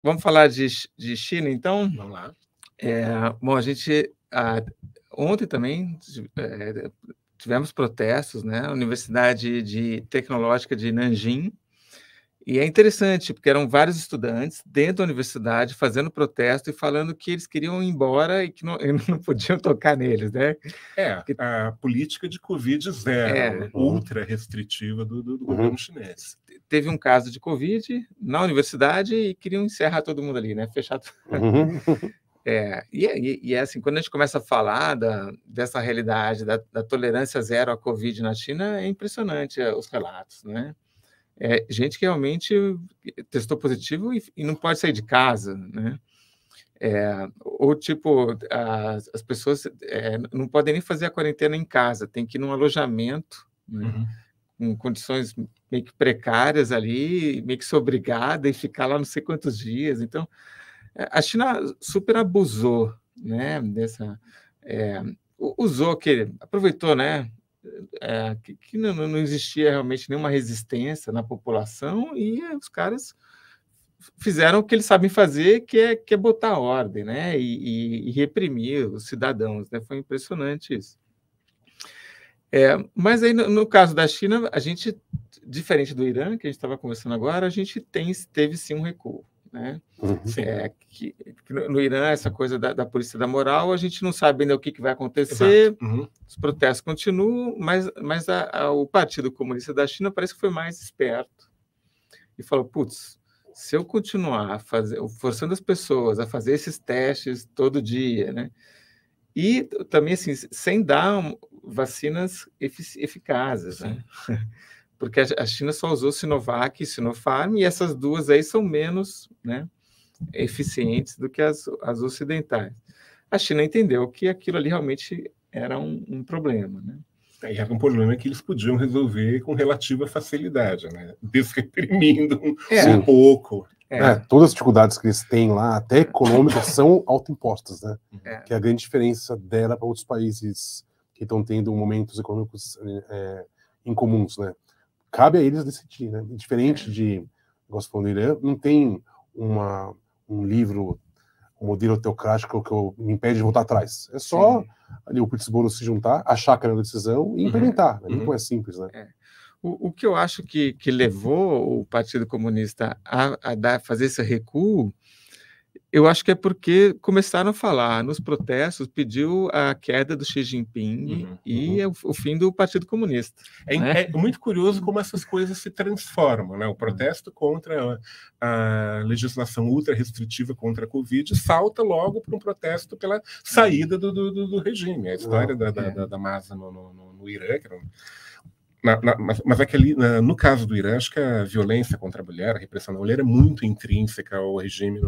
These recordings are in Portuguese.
Vamos falar de China, então? Vamos lá. Bom, a gente ontem também tivemos protestos, né? A Universidade Tecnológica de Nanjing, e é interessante, porque eram vários estudantes dentro da universidade fazendo protesto e falando que eles queriam ir embora e que não, e não podiam tocar neles, né? Porque, A política de Covid zero, ultra restritiva do governo chinês. Teve um caso de Covid na universidade e queriam encerrar todo mundo ali, né? Fechar tudo. E é assim, quando a gente começa a falar dessa realidade da tolerância zero à Covid na China, é impressionante os relatos, né? Gente que realmente testou positivo e não pode sair de casa, né? Ou tipo, as pessoas não podem nem fazer a quarentena em casa, tem que ir num alojamento, né? Com condições meio que precárias ali, meio que ser obrigada e ficar lá não sei quantos dias. Então, a China super abusou, né, usou aproveitou, né, que não existia realmente nenhuma resistência na população e os caras fizeram o que eles sabem fazer, que é botar ordem, né, e reprimir os cidadãos, né, foi impressionante isso. Mas aí, no caso da China, a gente, diferente do Irã, que a gente estava conversando agora, a gente teve sim um recuo, né? Que no Irã, essa coisa da polícia da moral, a gente não sabe ainda o que vai acontecer, os protestos continuam, mas o Partido Comunista da China parece que foi mais esperto e falou, putz, se eu continuar forçando as pessoas a fazer esses testes todo dia, né? E também, assim, sem dar vacinas eficazes, né? Porque a China só usou Sinovac e Sinopharm, e essas duas aí são menos, né, eficientes do que as ocidentais. A China entendeu que aquilo ali realmente era um problema, né? E era um problema que eles podiam resolver com relativa facilidade, né? Desreprimindo um pouco. Todas as dificuldades que eles têm lá, até econômicas, são autoimpostas, né? Que é a grande diferença dela para outros países que estão tendo momentos econômicos incomuns, né? Cabe a eles decidir, né? Diferente de, gosto falando do Irã, não tem um livro, um modelo teocrático que me impede de voltar atrás. É só ali o Pittsburgh se juntar, achar que era uma decisão e implementar. Né? Não é simples, né? O que eu acho que levou o Partido Comunista a fazer esse recuo, eu acho que é porque começaram a falar nos protestos, pediu a queda do Xi Jinping e o fim do Partido Comunista. É muito curioso como essas coisas se transformam, né? O protesto contra a legislação ultra restritiva contra a Covid salta logo para um protesto pela saída do regime. A história da massa no Irã, que era mas é que ali, no caso do Irã, acho que a violência contra a mulher, a repressão da mulher é muito intrínseca ao regime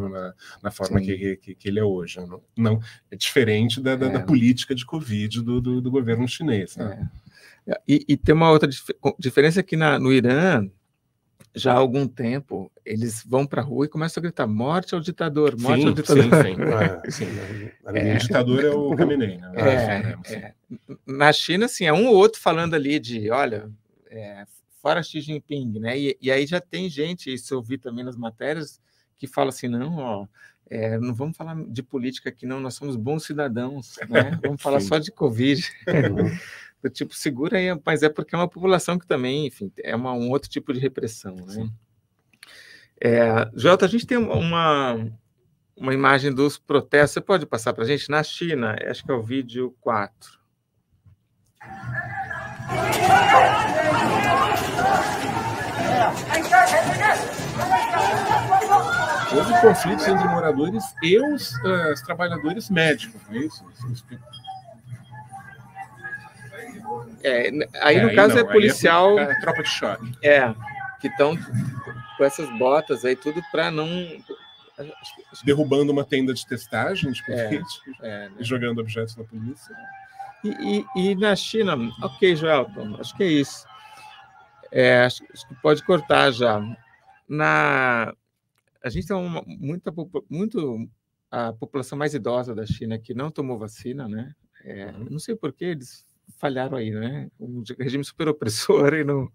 na forma que ele é hoje. Não é diferente da política de Covid do governo chinês. Né? E tem uma outra diferença que no Irã, já há algum tempo, eles vão para a rua e começam a gritar morte ao ditador, morte ao ditador. Sim. O ditador é o Khamenei. Né? Na China, assim, é um ou outro falando ali de, olha, fora Xi Jinping, né? E aí já tem gente, isso eu vi também nas matérias, que fala assim, não, não vamos falar de política aqui, não, nós somos bons cidadãos, né? Vamos falar só de Covid. Do tipo, segura aí, mas é porque é uma população que também, enfim, é um outro tipo de repressão, né? Jota, a gente tem uma imagem dos protestos, você pode passar para a gente? Na China, acho que é o vídeo 4. Houve conflitos entre moradores e os trabalhadores médicos, não é isso? Aí no caso é policial, é tropa de choque. Que estão com essas botas aí, tudo para não... Derrubando uma tenda de testagem de Covid, e jogando objetos na polícia. E na China, ok, Joelton, acho que é isso. Acho que pode cortar já. A gente tem a população mais idosa da China que não tomou vacina, né? Não sei por que eles falharam aí, né? Um regime super opressor e não...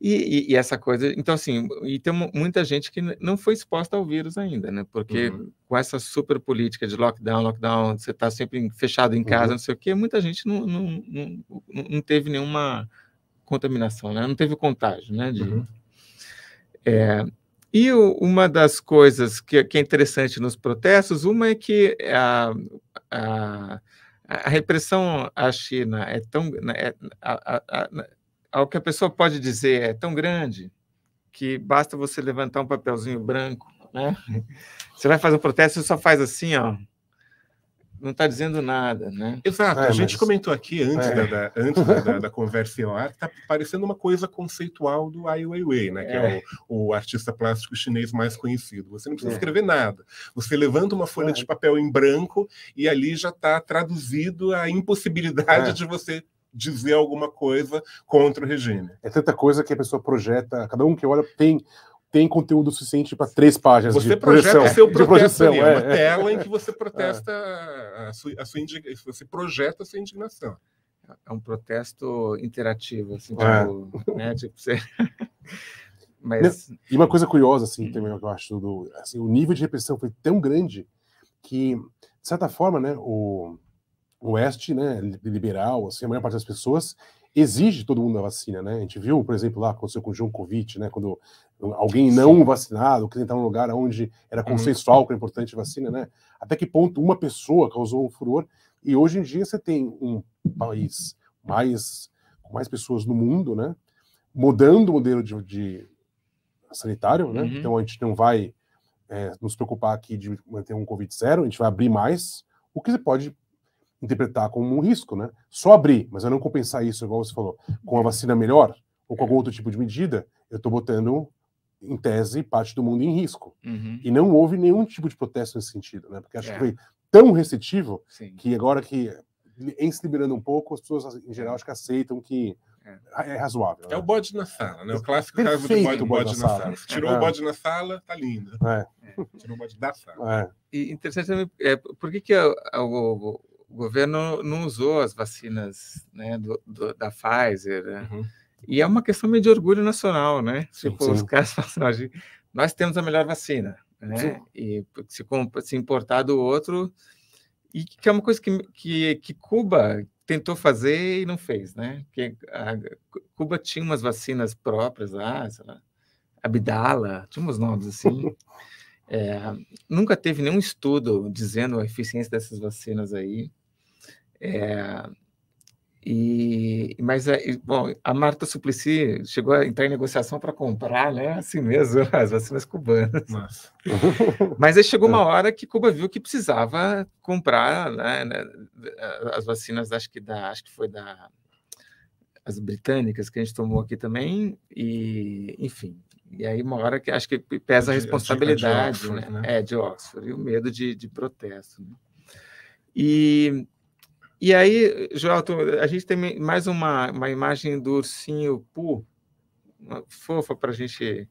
E essa coisa, então assim, e tem muita gente que não foi exposta ao vírus ainda, né? Porque com essa super política de lockdown, você está sempre fechado em casa, não sei o quê, muita gente não teve nenhuma contaminação, né? Não teve contágio, né? E uma das coisas que é interessante nos protestos, uma é que a repressão à China é tão... o que a pessoa pode dizer é tão grande que basta você levantar um papelzinho branco, né? Você vai fazer um protesto, você só faz assim, ó, não está dizendo nada, né? Exato. A gente comentou aqui antes da conversa lá, que está parecendo uma coisa conceitual do Ai Weiwei, né? Que é o artista plástico chinês mais conhecido. Você não precisa escrever nada. Você levanta uma folha de papel em branco e ali já está traduzido a impossibilidade de você dizer alguma coisa contra o regime. É tanta coisa que a pessoa projeta, cada um que olha tem conteúdo suficiente para 3 páginas você de projeta projeção. O seu protesto ali, uma tela em que você protesta você projeta a sua indignação. É um protesto interativo, assim, tipo, né? Tipo, você... Mas... E uma coisa curiosa, assim, também, que eu acho, assim, o nível de repressão foi tão grande que, de certa forma, né, o Oeste, né, liberal, assim, a maior parte das pessoas exige todo mundo a vacina, né? A gente viu, por exemplo, lá aconteceu com o John Covid, né, quando alguém não vacinado queria entrar num lugar onde era consensual que é importante a vacina, né? Até que ponto uma pessoa causou um furor, e hoje em dia você tem um país com mais pessoas no mundo, né, mudando o modelo de sanitário, né? Então a gente não vai nos preocupar aqui de manter um Covid zero, a gente vai abrir mais, o que você pode interpretar como um risco, né? Só abrir, mas eu não compensar isso, igual você falou, com a vacina melhor ou com algum outro tipo de medida, eu estou botando, em tese, parte do mundo em risco. E não houve nenhum tipo de protesto nesse sentido, né? Porque acho que foi tão receptivo que agora que, em se liberando um pouco, as pessoas, em geral, acho que aceitam que é razoável. É o bode na sala, né? O clássico caso do bode na sala. Você tirou o bode na sala, tá lindo. Tirou o bode da sala. E interessante também, por que o governo não usou as vacinas, né, da Pfizer, né? E é uma questão meio de orgulho nacional, né? Tipo, os caras falam assim, nós temos a melhor vacina, né? E se importar do outro, e que é uma coisa que Cuba tentou fazer e não fez, né? Porque Cuba tinha umas vacinas próprias lá, sei lá, Abdala, tinha uns nomes assim. Nunca teve nenhum estudo dizendo a eficiência dessas vacinas aí. Mas bom, a Marta Suplicy chegou a entrar em negociação para comprar, né, assim mesmo, as vacinas cubanas. Mas aí chegou uma hora que Cuba viu que precisava comprar, né, as vacinas, acho que foi as britânicas que a gente tomou aqui também, e enfim. E aí uma hora que acho que pesa a responsabilidade, de Oxford, né? De Oxford, e o medo de protesto. Né? E aí, Joel, a gente tem mais uma imagem do ursinho Pooh, fofa para a gente...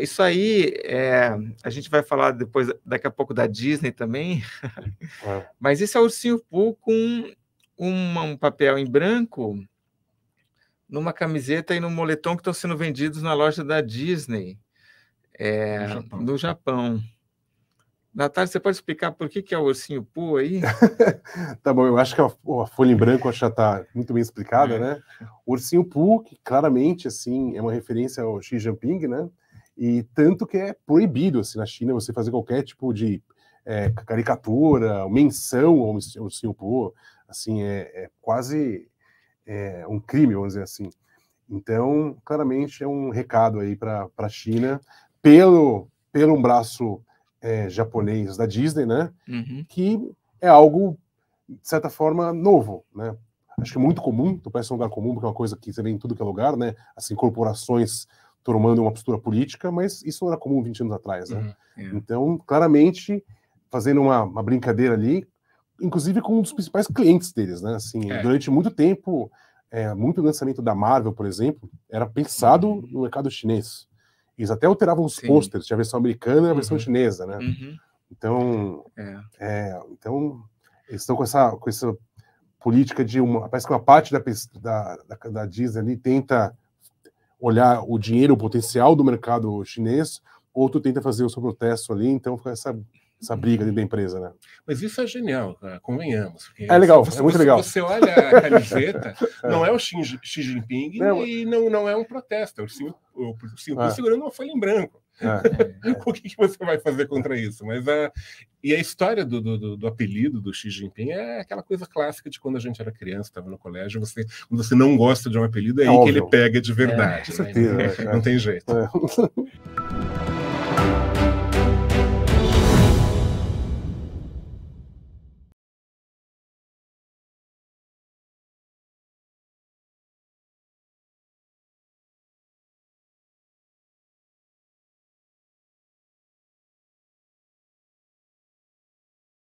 isso aí, a gente vai falar daqui a pouco da Disney também, mas esse é o ursinho Pooh com um papel em branco, numa camiseta e num moletom que estão sendo vendidos na loja da Disney, no Japão. Natália, você pode explicar por que é o ursinho Pooh aí? Tá bom, eu acho que a folha em branco já está muito bem explicada, né? O ursinho Pooh, que claramente, assim, é uma referência ao Xi Jinping, né? E tanto que é proibido, assim, na China, você fazer qualquer tipo de caricatura, menção ao ursinho Pooh, assim, quase um crime, vamos dizer assim. Então, claramente é um recado aí para a China, pelo um braço japonês da Disney, né? Que é algo, de certa forma, novo, né? Acho que é muito comum, não parece um lugar comum, porque é uma coisa que você vê em tudo que é lugar, né? Assim, corporações tomando uma postura política, mas isso não era comum 20 anos atrás, né? Então, claramente, fazendo uma brincadeira ali, inclusive com um dos principais clientes deles, né? Assim, durante muito tempo, muito lançamento da Marvel, por exemplo, era pensado no mercado chinês. Eles até alteravam os posters, tinha a versão americana e a versão chinesa, né? Então, então, eles estão com essa política de parece que uma parte da Disney ali tenta olhar o dinheiro, o potencial do mercado chinês, ou tu tenta fazer o seu protesto ali, então fica essa briga dentro da empresa, né? Mas isso é genial, convenhamos. É legal, é muito legal. Você olha a camiseta, não é o Xi Jinping e não é um protesto, é o Xi Jinping segurando uma folha em branco. O que você vai fazer contra isso? Mas e a história do apelido do Xi Jinping é aquela coisa clássica de quando a gente era criança, estava no colégio, quando você não gosta de um apelido, é aí óbvio. que ele pega de verdade. Com certeza, Não tem jeito.